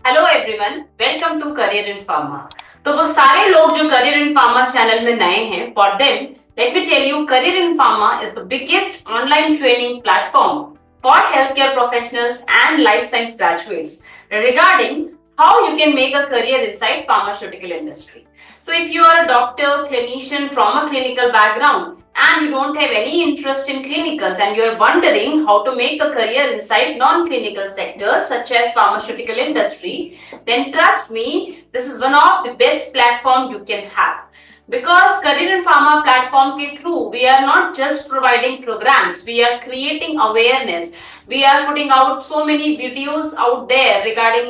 Hello everyone, welcome to Career in Pharma. तो वो सारे लोग जो करियर इन फार्मा चैनल में नए हैं, for them let me tell you, Career in Pharma is the biggest online training platform for healthcare professionals and life science graduates regarding how you can make a career inside pharmaceutical industry. So if you are a doctor, clinician from a clinical background and you don't have any interest in clinicals and you're wondering how to make a career inside non-clinical sectors such as pharmaceutical industry, then trust me, this is one of the best platform you can have. Because Career in Pharma platform ke through, we are not just providing programs, we are creating awareness. We are putting out so many videos out there regarding,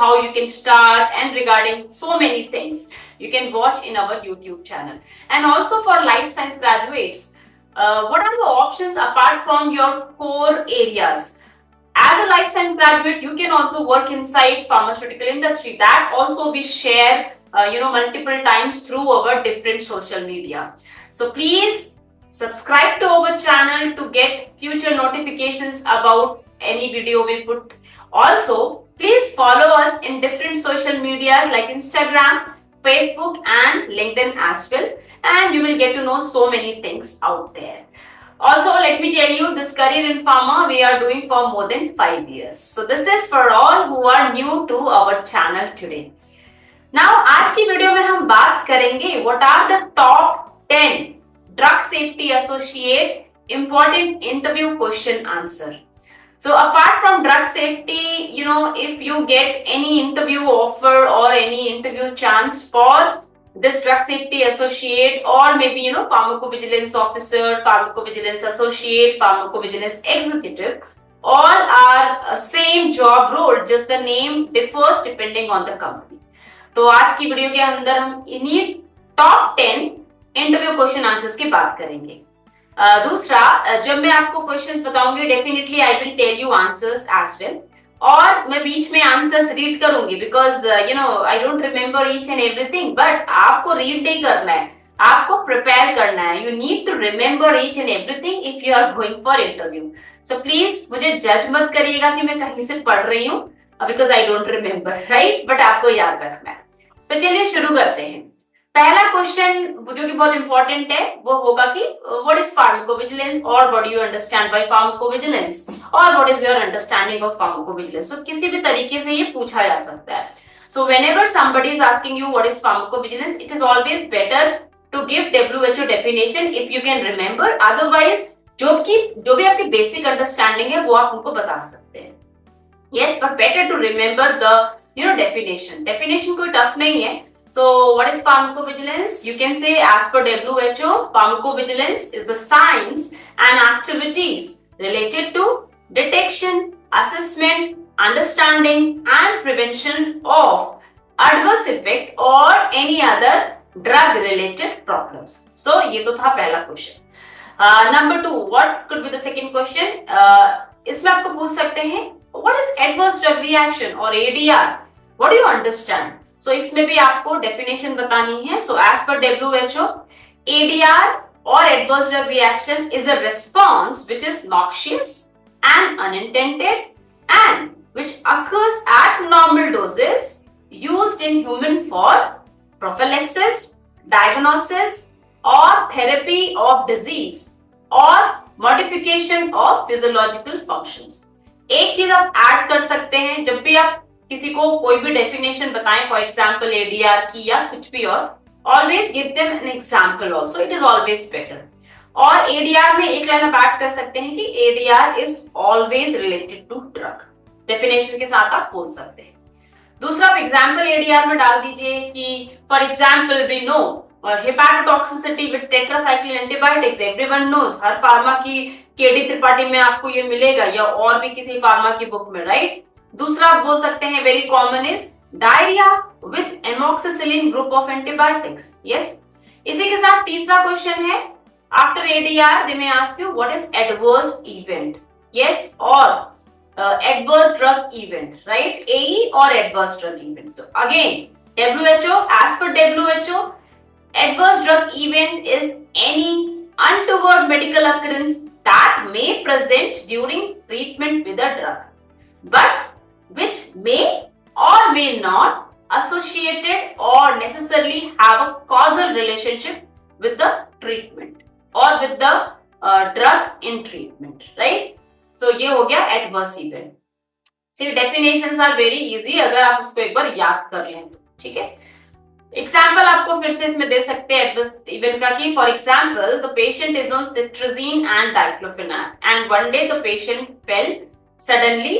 how you can start and regarding so many things you can watch in our YouTube channel. And also for life science graduates, what are the options apart from your core areas? As a life science graduate, you can also work inside pharmaceutical industry. That also we share, multiple times through our different social media. So please subscribe to our channel to get future notifications about any video we put. Also, please follow us in different social medias like Instagram, Facebook and LinkedIn as well. And you will get to know so many things out there. Also, let me tell you, this career in pharma we are doing for more than 5 years. So this is for all who are new to our channel today. Now, आज की video में हम बात करेंगे what are the top 10 drug safety associate important interview question answer. So apart from drug safety, if you get any interview offer or any interview chance for this drug safety associate or maybe pharmacovigilance officer, pharmacovigilance associate, pharmacovigilance executive, all are same job role, just the name differs depending on the company. तो आज की video के अंदर हम इन्हीं top 10 interview question answers की बात करेंगे। दूसरा, जब मैं आपको क्वेश्चंस बताऊंगी, definitely I will tell you answers as well, और मैं बीच में आंसर्स रीड करूंगी because I don't remember each and everything, but आपको रीड नहीं करना है, आपको प्रिपेयर करना है। You need to remember each and everything if you are going for interview. So please मुझे जज मत करिएगा कि मैं कहीं से पढ़ रही हूँ, because I don't remember, right, but आपको याद रखना है। तो चलिए शुरू करते हैं। पहला क्वेश्चन जो कि बहुत इंपॉर्टेंट है वो होगा कि व्हाट इज फार्माकोविजिलेंस और what do you understand by pharmacovigilance और what is your understanding of pharmacovigilance. So किसी भी तरीके से ये पूछा जा सकता है। So whenever somebody is asking you what is pharmacovigilance, it is always better to give WHO definition if you can remember. Otherwise जो भी आपकी बेसिक अंडरस्टैंडिंग है वो आप उनको बता सकते हैं। Yes, but better to remember the definition. Definition कोई टफ नहीं है। So what is pharmacovigilance? You can say, as per WHO, pharmacovigilance is the science and activities related to detection, assessment, understanding and prevention of adverse effect or any other drug related problems. So ये तो था पहला question. Number 2, what could be the second question? इसमें आपको पूछ सकते हैं what is adverse drug reaction or ADR? What do you understand? So इसमें भी आपको डेफिनेशन बतानी है। So as per WHO, ADR or adverse drug reaction is a response which is noxious and unintended and which occurs at normal doses used in human for prophylaxis, diagnosis or therapy of disease or modification of physiological functions. एक चीज आप add कर सकते हैं, जब भी आप किसी को कोई भी डेफिनेशन बताएं, फॉर एग्जाम्पल एडीआर की या कुछ भी और, always give them an example also, it is always better. और एडीआर में एक लाइन आप ऐड कर सकते हैं कि ADR is always related to drug, definition के साथ आप बोल सकते हैं। दूसरा, आप एग्जाम्पल एडीआर में डाल दीजिए कि for example we know hepatotoxicity with tetracycline antibiotics, everyone knows, हर फार्मा की केडी त्रिपाठी में आपको ये मिलेगा या और भी किसी फार्मा की बुक में, राइट। दूसरा आप बोल सकते हैं very common is diarrhoea with amoxicillin group of antibiotics. Yes, इसी के साथ तीसरा क्वेश्चन है, after ADR they may ask you what is adverse event, yes, और एडवर्स ड्रग इवेंट, राइट, एई और एडवर्स ड्रग इवेंट। तो again WHO, as per WHO, adverse drug event is any untoward medical occurrence that may present during treatment with a drug, but which may or may not associated or necessarily have a causal relationship with the treatment or with the drug in treatment, right? So ये हो गया adverse event. See, definitions are very easy अगर आप उसको एक बार याद कर लें तो, ठीक है? एग्जाम्पल आपको फिर से इसमें दे सकते हैं एडवर्स इवेंट का कि for example the patient is on cetirizine and diclofenac and one day the patient fell suddenly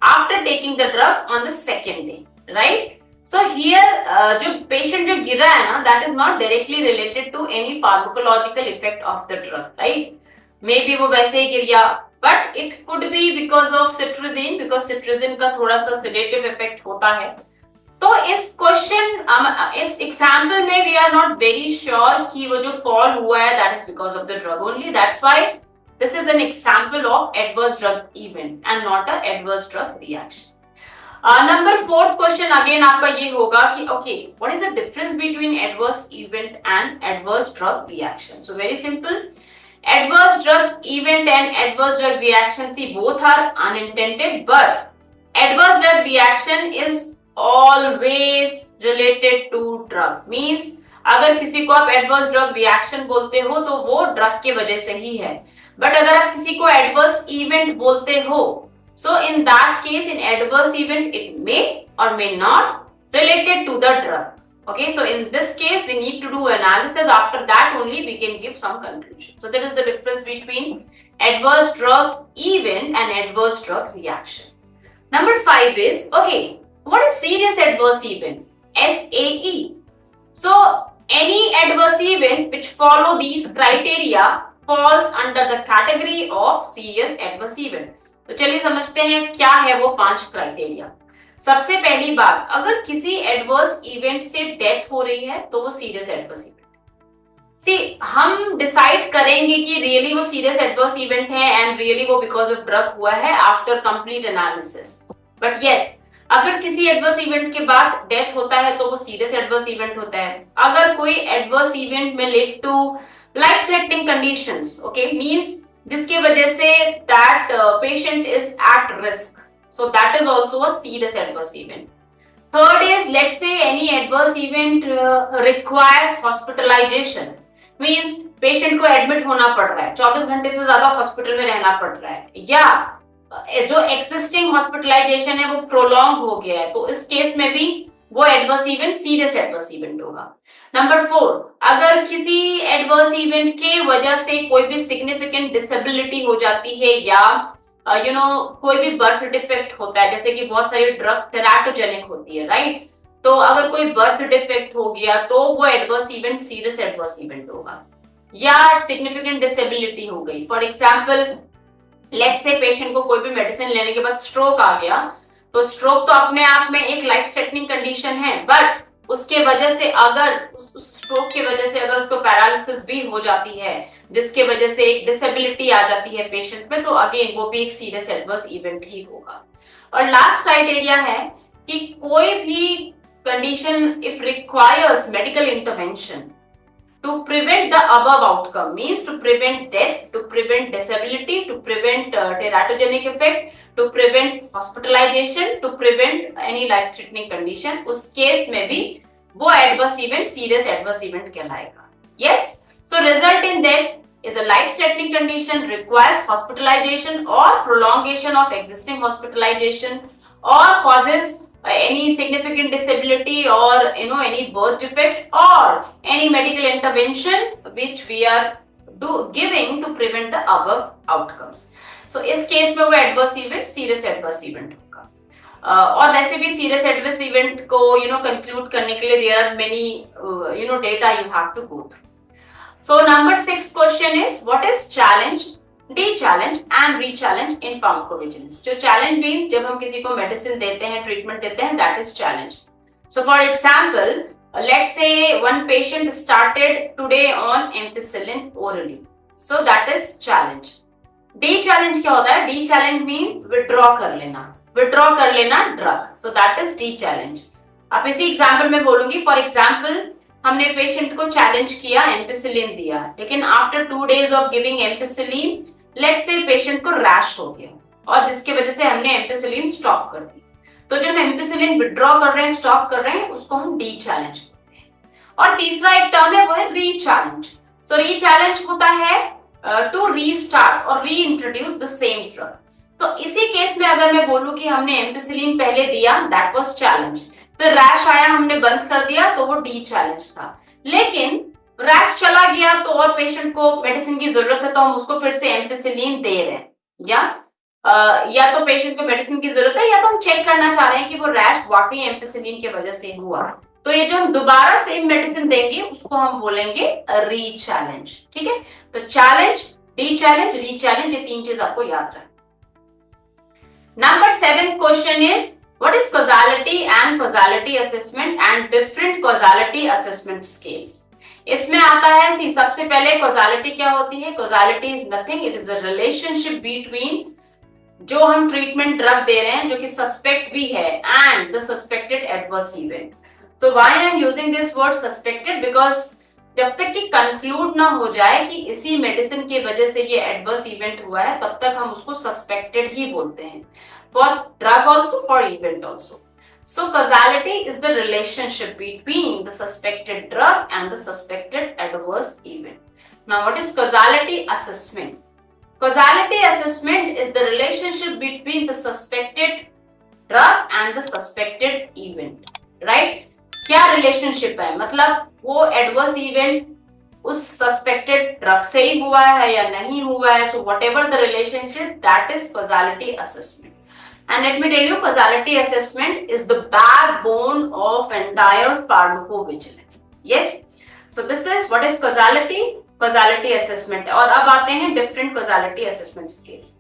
after taking the drug on the second day, right? So here जो पेशेंट जो गिरा है ना, that is not directly related to any pharmacological effect of the drug, right? Maybe वो वैसे ही गिर गया, but it could be because of cetirizine, because cetirizine का थोड़ा सा सेडेटिव इफेक्ट होता है. तो इस क्वेश्चन इस एग्जाम्पल में we are not very sure कि वो जो फॉल हुआ है that is because of the drug only. That's why this is an example of adverse drug event and not a adverse drug reaction. Number fourth question again आपका ये होगा कि okay, what is the difference between adverse event and adverse drug reaction? So very simple. Adverse drug event and adverse drug reaction, see, both are unintended, but adverse drug reaction is always related to drug. Means अगर किसी को आप adverse drug reaction बोलते हो तो वो drug के वजह से ही है, बट अगर आप किसी को adverse event बोलते हो, so in that case in adverse event it may or may not related to the drug. Okay, so in this case we need to do analysis. After that only we can give some conclusion. So that is the difference between adverse drug event and adverse drug reaction. Number 5 is, okay, what is serious adverse event? SAE. So any adverse event which follow these criteria falls under the category of serious adverse event. तो चलिए समझते हैं क्या है वो 5 criteria. सबसे पहली बात, अगर किसी एडवर्स इवेंट से डेथ हो रही है तो वो सीरियस एडवर्स इवेंट. सी, हम डिसाइड करेंगे कि रियली वो सीरियस एडवर्स इवेंट है एंड रियली वो बिकॉज ऑफ ड्रग हुआ है after complete analysis. But yes, अगर किसी एडवर्स इवेंट के बाद डेथ होता है तो वो सीरियस एडवर्स इवेंट होता है. अगर कोई एडवर्स इवेंट में lead to life threatening conditions, okay, means जिसकी वजह से that patient is at risk, so that is also a serious adverse event. Third is, let's say any adverse event requires hospitalization, means patient को admit होना पड़ रहा है, 24 घंटे से ज्यादा हॉस्पिटल में रहना पड़ रहा है, या जो एक्सिस्टिंग हॉस्पिटलाइजेशन है वो प्रोलॉन्ग हो गया है, तो इस केस में भी वो adverse event serious adverse event होगा. नंबर 4, अगर किसी एडवर्स इवेंट के वजह से कोई भी सिग्निफिकेंट डिसेबिलिटी हो जाती है या कोई भी बर्थ डिफेक्ट होता है, जैसे कि बहुत सारी ड्रग टेराटोजेनिक होती है, राइट? तो अगर कोई बर्थ डिफेक्ट हो गया तो वो adverse event serious adverse event होगा. या सिग्निफिकेंट डिसेबिलिटी हो गई, for example let's say patient को कोई भी मेडिसिन लेने के बाद स्ट्रोक आ गया, तो स्ट्रोक तो अपने आप में एक लाइफ थ्रेटनिंग कंडीशन है, बट उसके वजह से अगर उस स्ट्रोक की वजह से अगर उसको पैरालिसिस भी हो जाती है, जिसके वजह से एक डिसेबिलिटी आ जाती है पेशेंट में, तो अगेन वो भी एक सीरियस एडवर्स इवेंट ही होगा. और लास्ट क्राइटेरिया है कि कोई भी condition if requires medical intervention to prevent the above outcome, means to prevent death, to prevent disability, to prevent teratogenic effect, to prevent hospitalization, to prevent any life threatening condition, उस case में भी वो adverse event serious adverse event कहलाएगा. Yes, so result in death is a life threatening condition, requires hospitalization or prolongation of existing hospitalization, or causes any significant disability or any birth defect or any medical intervention which we are giving to prevent the above outcomes. So इस case में वो adverse event serious adverse event होगा. और वैसे भी serious adverse event को conclude करने के लिए there are many data you have to go through. So number 6 question is, what is challenge, de-challenge and re-challenge in pharmacovigilance? जो challenge means जब हम किसी को medicine देते हैं, treatment देते हैं, that is challenge. So for example, let's say one patient started today on ampicillin orally, so that is challenge. De-challenge क्या होता है? De-challenge means withdraw कर लेना drug, so that is de-challenge. आप इसी example में बोलूंगी, for example हमने पेशेंट को चैलेंज किया, एम्पिसिलिन दिया, लेकिन after 2 days of giving ampicillin let's say patient को रैश हो गया और जिसकी वजह से हमने एम्पिसिलिन स्टॉप कर दी. तो जो हम एम्पिसिलिन विड्रॉ कर रहे हैं, स्टॉप कर रहे हैं, उसको हम डी चैलेंज बोलते हैं। और तीसरा एक टर्म है वो है री चैलेंज। सो री चैलेंज होता है टू रीस्टार्ट और री इंट्रोड्यूस द सेम ड्रग। तो इसी केस में अगर मैं बोलूं कि हमने एम्पिसिलिन पहले दिया, दैट वाज चैलेंज, फिर रैश आया, हमने बंद कर दिया, तो वो डी चैलेंज था। लेकिन रैश चला गया तो और पेशेंट को मेडिसिन की जरूरत है तो हम उसको फिर से एम्पिसिलिन दे रहे हैं, या तो पेशेंट को मेडिसिन की जरूरत है या तो हम चेक करना चाह रहे हैं कि वो रैश वाकई एम्पिसिलिन की वजह से हुआ, तो ये जो हम दोबारा सेम मेडिसिन देंगे उसको हम बोलेंगे री चैलेंज। ठीक है, तो चैलेंज, डी चैलेंज, री चैलेंज, ये तीन चीज आपको याद रखना। Number 7th question is what is causality and causality assessment and different causality assessment scales. इसमें आता है सबसे पहले कॉजालिटी क्या होती है। Causality is nothing, it is a relationship between जो हम ट्रीटमेंट ड्रग दे रहे हैं जो कि सस्पेक्ट भी है and the suspected adverse event. So why I am using this word suspected? Because जब तक कि कंक्लूड ना हो जाए कि इसी मेडिसिन की वजह से ये एडवर्स इवेंट हुआ है, तब तक हम उसको सस्पेक्टेड ही बोलते हैं, for drug also, for event also. So causality is the relationship between the suspected drug and the suspected adverse event. Now what is causality assessment? Causality assessment is the relationship between the suspected drug and the suspected event. Right? क्या relationship है, मतलब वो adverse event उस suspected drug से ही हुआ है या नहीं हुआ है। So whatever the relationship, that is causality assessment. And let me tell you, causality assessment is the backbone of entire pharmacovigilance. Yes, so this is what is causality, causality assessment. और अब आते हैं different causality assessment scales.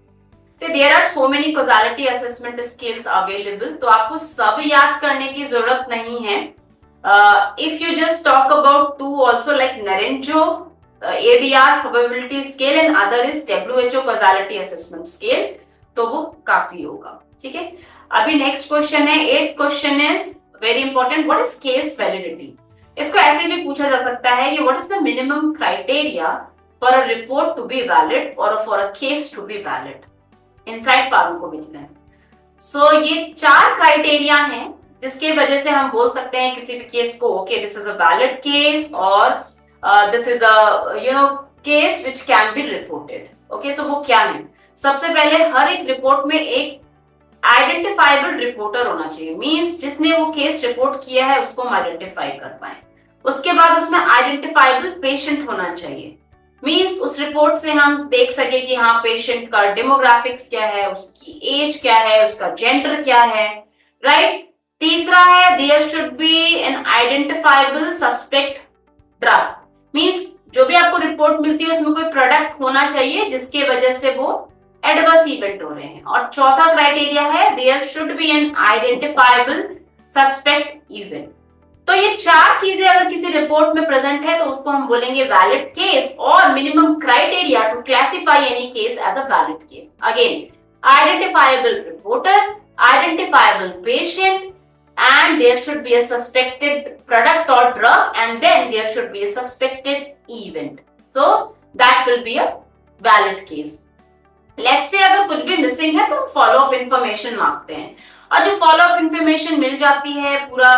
See, there are so many causality assessment scales available, तो आपको सब याद करने की जरूरत नहीं है। If you just talk about two also, like Narenjo ADR probability scale and other is WHO causality assessment scale, तो वो काफी होगा। ठीक है, अभी नेक्स्ट क्वेश्चन है 8th question is very important, what is case validity. इसको ऐसे भी पूछा जा सकता है कि what is the minimum criteria for a report to be valid और for a case to be valid inside pharmacovigilance. So ये 4 क्राइटेरिया हैं जिसके वजह से हम बोल सकते हैं किसी भी केस को, okay this is a valid case और this is a case which can be reported. Okay, so वो क्या है? सबसे पहले हर एक रिपोर्ट में एक आइडेंटिफाइबल रिपोर्टर होना चाहिए, मींस जिसने वो केस रिपोर्ट किया है उसको हम आइडेंटिफाई कर पाए। उसके बाद उसमें आइडेंटिफाइबल पेशेंट होना चाहिए, मींस उस रिपोर्ट से हम देख सके कि हाँ पेशेंट का डेमोग्राफिक्स क्या है, उसकी एज क्या है, उसका जेंडर क्या है, राइट। तीसरा है there should be an identifiable suspect drug, means जो भी आपको रिपोर्ट मिलती है उसमें कोई प्रोडक्ट होना चाहिए जिसके वजह से वो एडवर्स इवेंट हो रहे हैं। और चौथा क्राइटेरिया है there should be an identifiable suspect event. तो ये 4 चीजें अगर किसी रिपोर्ट में प्रेजेंट है तो उसको हम बोलेंगे वैलिड केस, और minimum criteria to classify any case as a valid case. Again, identifiable reporter, identifiable patient, and there should be a suspected product or drug, and then there should be a suspected event, so that will be a valid case. Let's say अगर कुछ भी missing है तो follow up information मांगते हैं, और जो follow up information मिल जाती है पूरा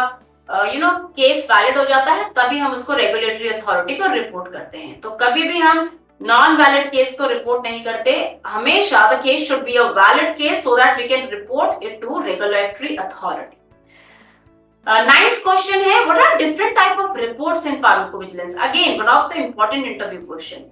केस वैलिड हो जाता है, तभी हम उसको रेगुलेटरी अथॉरिटी को रिपोर्ट करते हैं। तो कभी भी हम नॉन वैलिड केस को रिपोर्ट नहीं करते, हमेशा the case should be a valid case so that we can report it to regulatory authority. 9th question है what are different type of reports in pharmacovigilance. Again one of the important interview question.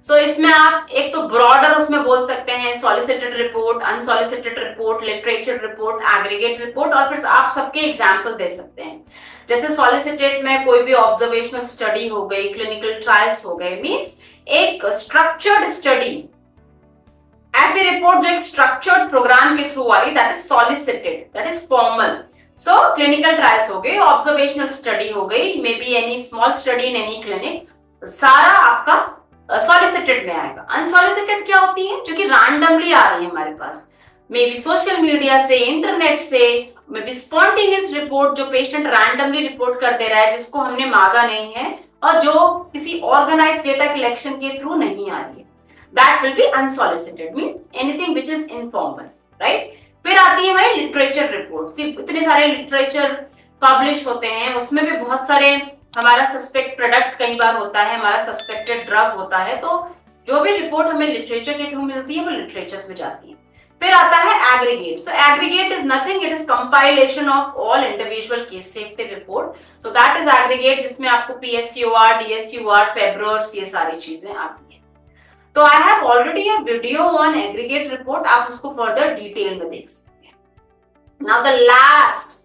So इसमें आप एक तो broader उसमें बोल सकते हैं solicited report, unsolicited report, literature report, aggregate report, और फिर आप सबके एग्जांपल दे सकते हैं। जैसे सॉलिसिटेड में कोई भी ऑब्जर्वेशनल स्टडी हो गई, क्लिनिकल ट्रायल्स हो गए, मींस एक स्ट्रक्चर्ड स्टडी, ऐसी रिपोर्ट जो एक स्ट्रक्चर्ड प्रोग्राम के थ्रू आ रही, that is solicited, that is formal. So clinical trials हो गई, ऑब्जर्वेशनल स्टडी हो गई, may be any small study in any clinic, सारा आपका सॉलिसिटेड में आएगा। अनसॉलिसिटेड क्या होती है? जो कि रैंडमली आ रही है हमारे पास, मे बी सोशल मीडिया से, इंटरनेट से, मे बी स्पॉन्टेनियस रिपोर्ट जो पेशेंट रैंडमली रिपोर्ट कर दे रहा है, जिसको हमने मांगा नहीं है और जो किसी ऑर्गेनाइज्ड डेटा कलेक्शन के थ्रू नहीं आ रही है, that will be unsolicited, means anything which is informal, right. फिर आती है भाई लिटरेचर रिपोर्ट। इतने सारे लिटरेचर पब्लिश होते हैं, उसमें भी बहुत सारे हमारा सस्पेक्ट प्रोडक्ट कई बार होता है, हमारा सस्पेक्टेड ड्रग होता है, तो जो भी रिपोर्ट हमें लिटरेचर के थ्रू मिलती है वो लिटरेचर्स में जाती है। फिर आता है aggregate. So aggregate is nothing, it is compilation of all individual case safety report, तो दैट इज एग्रीगेट, जिसमें आपको पीएसयूआर, डीएसयूआर, फेब्रोर्स, ये सारी चीजें आती है। तो I have already a video on aggregate report, आप उसको फर्दर डिटेल में देख सकते हैं। Now the last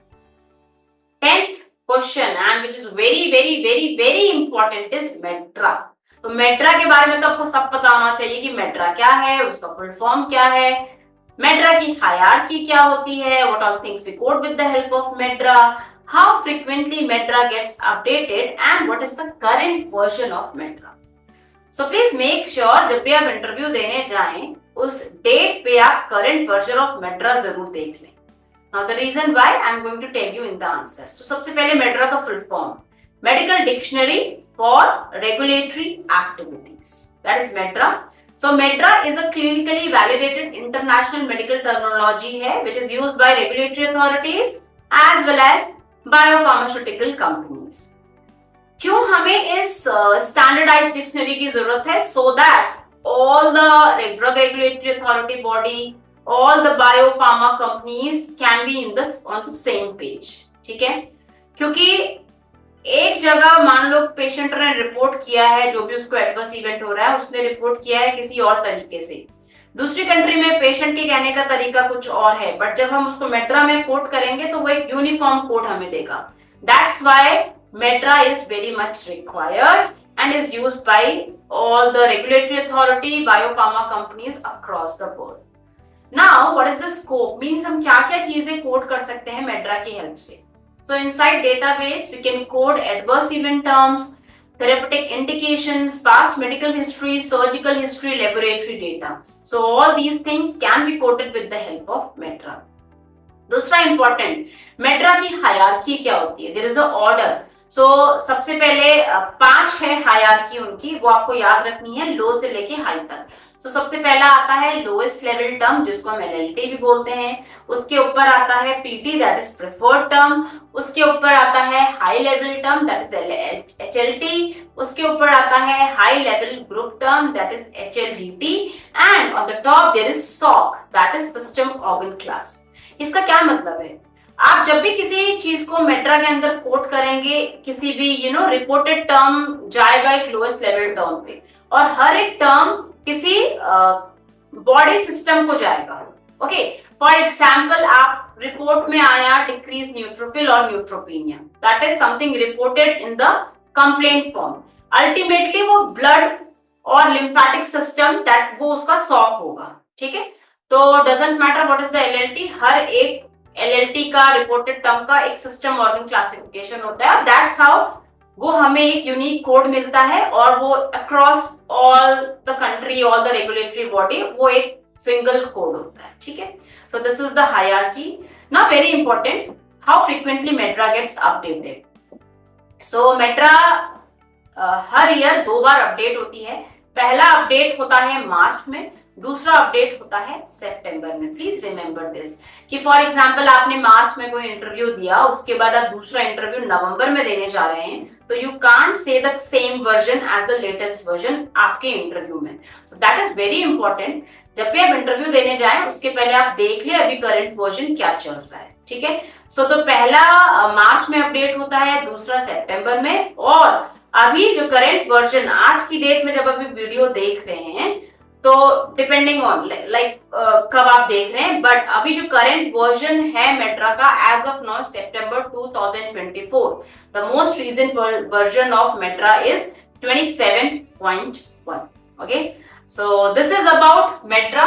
10th question and which is very very very very important is MedDRA. तो मेट्रा के बारे में तो आपको सब पता होना चाहिए कि मेट्रा क्या है, उसका फुल फॉर्म क्या है, मेट्रा की हायरार्की क्या होती है, what all things we code with the help of MedDRA, how frequently MedDRA gets updated and what is the current version of MedDRA. So please make sure जब भी आप इंटरव्यू देने जाएं उस डेट पे आप करंट वर्जन ऑफ मेट्रा जरूर देख लें। Now the reason why I'm going to tell you in the answer. So सबसे पहले मेट्रा का full form, medical dictionary for regulatory activities, that is मेट्रा। So मेट्रा is a clinically validated international medical terminology है which is used by regulatory authorities as well as biopharmaceutical companies. क्यों हमें इस standardised dictionary की जरूरत है? So that all the drug regulatory authority body, all the biopharma companies can be on the same page, ठीक है? क्योंकि एक जगह मान लो पेशेंट ने रिपोर्ट किया है, जो भी उसको एडवर्स इवेंट हो रहा है उसने रिपोर्ट किया है किसी और तरीके से, दूसरी कंट्री में पेशेंट के कहने का तरीका कुछ और है, बट जब हम उसको मेट्रा में कोड करेंगे तो वो एक यूनिफॉर्म कोड हमें देगा। That's why मेट्रा is very much required and is used by all the regulatory authority, biopharma companies across the world. Now, what is the scope? Means हम क्या क्या चीजें कोड कर सकते हैं मेट्रा की हेल्प से। So inside database we can code adverse event terms, therapeutic indications, past medical history, surgical history, laboratory data. So all these things can be coded with the help of मेट्रा। दूसरा important, मेट्रा की hierarchy क्या होती है? There is a order. So सबसे पहले 5 है hierarchy उनकी, वो आपको याद रखनी है लो से लेके हाई तक। तो सबसे पहला आता है लोएस्ट लेवल टर्म, जिसको हम एलएलटी भी बोलते हैं, उसके ऊपर आता है PT, that is preferred term, उसके ऊपर आता है high level term, that is HLT, उसके ऊपर आता है high level group term, that is HLGT, and on the top there is SOC, that is system organ class. इसका क्या मतलब है? आप जब भी किसी चीज को मेट्रा के अंदर कोड करेंगे, किसी भी रिपोर्टेड टर्म जाएगा एक लोएस्ट लेवल टर्म पे, और हर एक टर्म किसी बॉडी सिस्टम को जाएगा। ओके, फॉर एग्जाम्पल आप रिपोर्ट में आया डिक्रीज न्यूट्रोफिल और neutropenia, that is something reported in the complaint form. Ultimately वो ब्लड और लिम्फेटिक सिस्टम, दैट वो उसका सॉक होगा, ठीक है? तो doesn't matter what is the LLT, हर एक एलएलटी का रिपोर्टेड टर्म का एक सिस्टम ऑर्गन क्लासिफिकेशन होता है, दैट्स हाउ वो हमें एक यूनिक कोड मिलता है, और वो across all the country, all the regulatory body, वो एक सिंगल कोड होता है, ठीक है? So this is the hierarchy. Now very important, how frequently MedDRA gets updated. So MedDRA हर ईयर 2 बार अपडेट होती है। पहला अपडेट होता है मार्च में, दूसरा अपडेट होता है सितंबर में। प्लीज रिमेंबर दिस कि फॉर एग्जांपल आपने मार्च में कोई इंटरव्यू दिया, उसके बाद आप दूसरा इंटरव्यू नवंबर में देने जा रहे हैं, तो you can't say the same version as the latest version आपके इंटरव्यू में। So that is very important. जब भी आप इंटरव्यू देने जाएं उसके पहले आप देख ले अभी करंट वर्जन क्या चल रहा है, ठीक है? सो तो पहला मार्च में अपडेट होता है, दूसरा सितंबर में, और अभी जो करंट वर्जन आज की डेट में जब अभी वीडियो देख रहे हैं, तो डिपेंडिंग ऑन लाइक कब आप देख रहे हैं, बट अभी जो करंट वर्जन है मेट्रा का as of now September 2024, the most recent version of MedDRA is 27.1. Okay, so this is about MedDRA,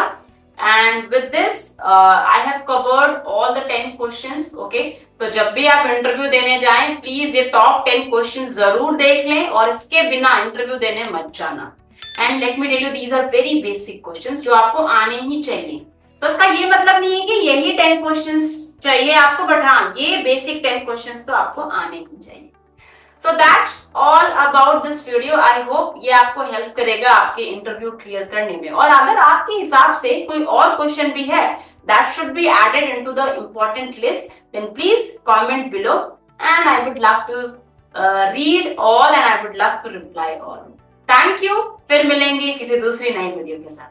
and with this I have covered all the 10 questions. Okay, तो जब भी आप interview देने जाएं please ये top 10 questions जरूर देख लें, और इसके बिना इंटरव्यू देने मत जाना। And let me tell you, these are very basic questions जो आपको आने ही चाहिए। तो इसका ये मतलब नहीं है कि यही 10 क्वेश्चंस चाहिए आपको, बट हाँ, ये बेसिक 10 क्वेश्चंस तो आपको आने ही चाहिए। So that's all about this video. I hope ये आपको हेल्प करेगा आपके इंटरव्यू क्लियर करने में। और अगर आपके हिसाब से कोई और क्वेश्चन भी है that should be added into the important list, then please comment below and I would love to read all and I would love to reply all. Thank you। फिर मिलेंगे किसी दूसरी नई वीडियो के साथ।